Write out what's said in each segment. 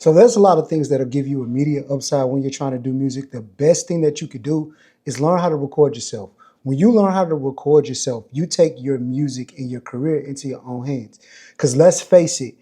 So there's a lot of things that'll give you immediate upside when you're trying to do music. The best thing that you could do is learn how to record yourself. When you learn how to record yourself, you take your music and your career into your own hands. Because let's face it,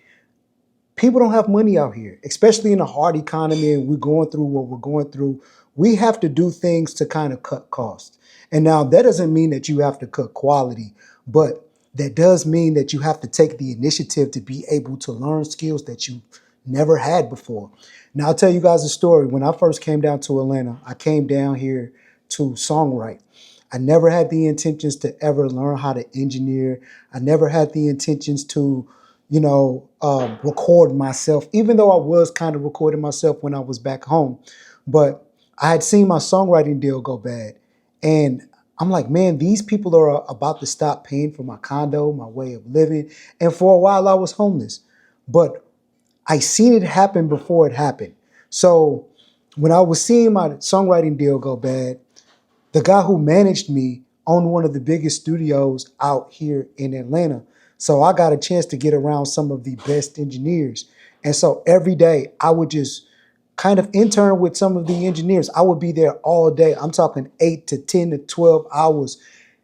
people don't have money out here, especially in a hard economy and we're going through what we're going through. We have to do things to kind of cut costs. And now that doesn't mean that you have to cut quality, but that does mean that you have to take the initiative to be able to learn skills that you never had before. Now, I'll tell you guys a story. When I first came down to Atlanta, I came down here to songwrite. I never had the intentions to ever learn how to engineer. I never had the intentions to, record myself, even though I was kind of recording myself when I was back home. But I had seen my songwriting deal go bad. And I'm like, man, these people are about to stop paying for my condo, my way of living. And for a while, I was homeless. But I seen it happen before it happened. So when I was seeing my songwriting deal go bad, the guy who managed me owned one of the biggest studios out here in Atlanta. So I got a chance to get around some of the best engineers. And so every day I would just kind of intern with some of the engineers. I would be there all day. I'm talking 8 to 10 to 12 hours,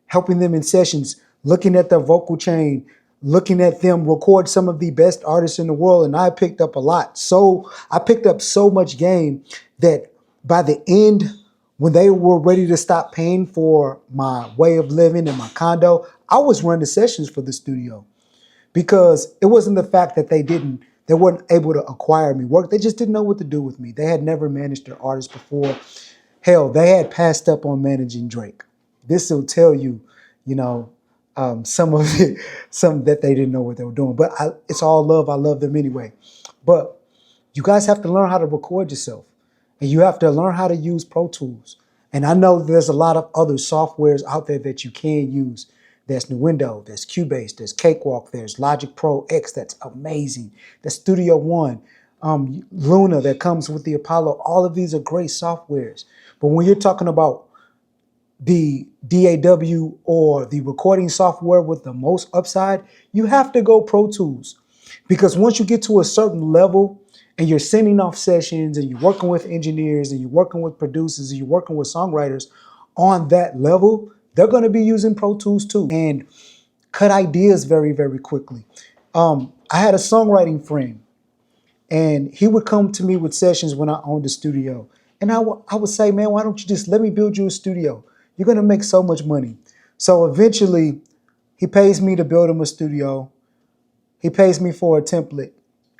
helping them in sessions, looking at their vocal chain, looking at them record some of the best artists in the world. And I picked up a lot. So I picked up so much game that by the end, when they were ready to stop paying for my way of living and my condo, I was running sessions for the studio because it wasn't the fact that they weren't able to acquire me work. They just didn't know what to do with me. They had never managed their artists before. Hell, they had passed up on managing Drake. This will tell you, some of it, some that they didn't know what they were doing. But it's all love. I love them anyway. But you guys have to learn how to record yourself. And you have to learn how to use Pro Tools. And I know there's a lot of other softwares out there that you can use. There's Nuendo, there's Cubase, there's Cakewalk, there's Logic Pro X, that's amazing. There's Studio One, Luna that comes with the Apollo. All of these are great softwares. But when you're talking about the DAW or the recording software with the most upside, you have to go Pro Tools. Because once you get to a certain level, and you're sending off sessions and you're working with engineers and you're working with producers and you're working with songwriters on that level, they're going to be using Pro Tools too and cut ideas very, very quickly. I had a songwriting friend and he would come to me with sessions when I owned a studio. And I would say, man, why don't you just let me build you a studio? You're going to make so much money. So eventually he pays me to build him a studio. He pays me for a template.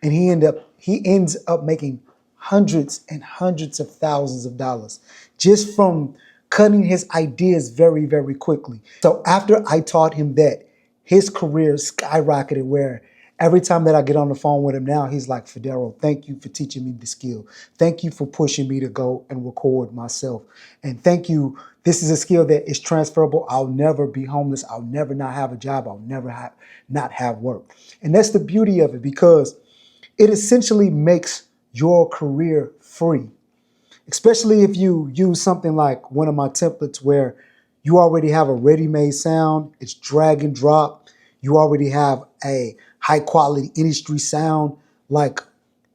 And he ends up making hundreds and hundreds of thousands of dollars just from cutting his ideas very, very quickly. So after I taught him that, his career skyrocketed where every time that I get on the phone with him now, he's like, Federo, thank you for teaching me the skill. Thank you for pushing me to go and record myself. And thank you. This is a skill that is transferable. I'll never be homeless. I'll never not have a job. I'll never not have work. And that's the beauty of it because it essentially makes your career free, especially if you use something like one of my templates where you already have a ready-made sound, it's drag and drop, you already have a high quality industry sound. Like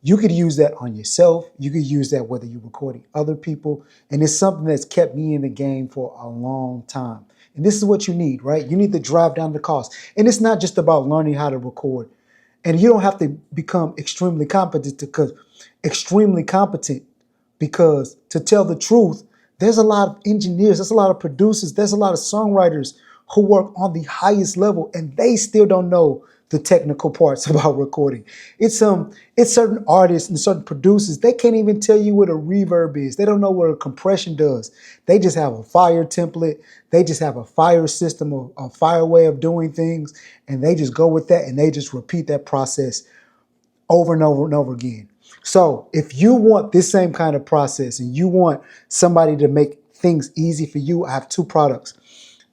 you could use that on yourself, you could use that whether you're recording other people, and it's something that's kept me in the game for a long time. And this is what you need, right? You need to drive down the cost. And it's not just about learning how to record. And you don't have to become extremely competent because to tell the truth, there's a lot of engineers, there's a lot of producers, there's a lot of songwriters who work on the highest level and they still don't know the technical parts about recording. It's certain artists and certain producers, they can't even tell you what a reverb is. They don't know what a compression does. They just have a fire template. They just have a fire system, a fire way of doing things, and they just go with that and they just repeat that process over and over and over again. So if you want this same kind of process and you want somebody to make things easy for you, I have two products.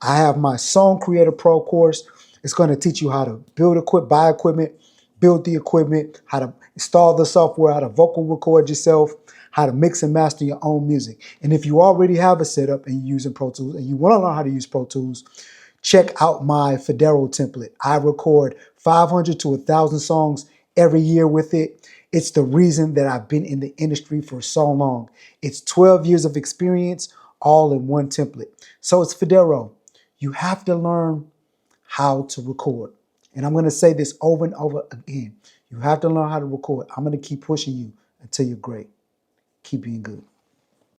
I have my Song Creator Pro course. It's going to teach you how to buy equipment, build the equipment, how to install the software, how to vocal record yourself, how to mix and master your own music. And if you already have a setup and you're using Pro Tools and you want to learn how to use Pro Tools, check out my Federo template. I record 500 to 1,000 songs every year with it. It's the reason that I've been in the industry for so long. It's 12 years of experience all in one template. So it's Federo. You have to learn how to record. And I'm going to say this over and over again. You have to learn how to record. I'm going to keep pushing you until you're great. Keep being good.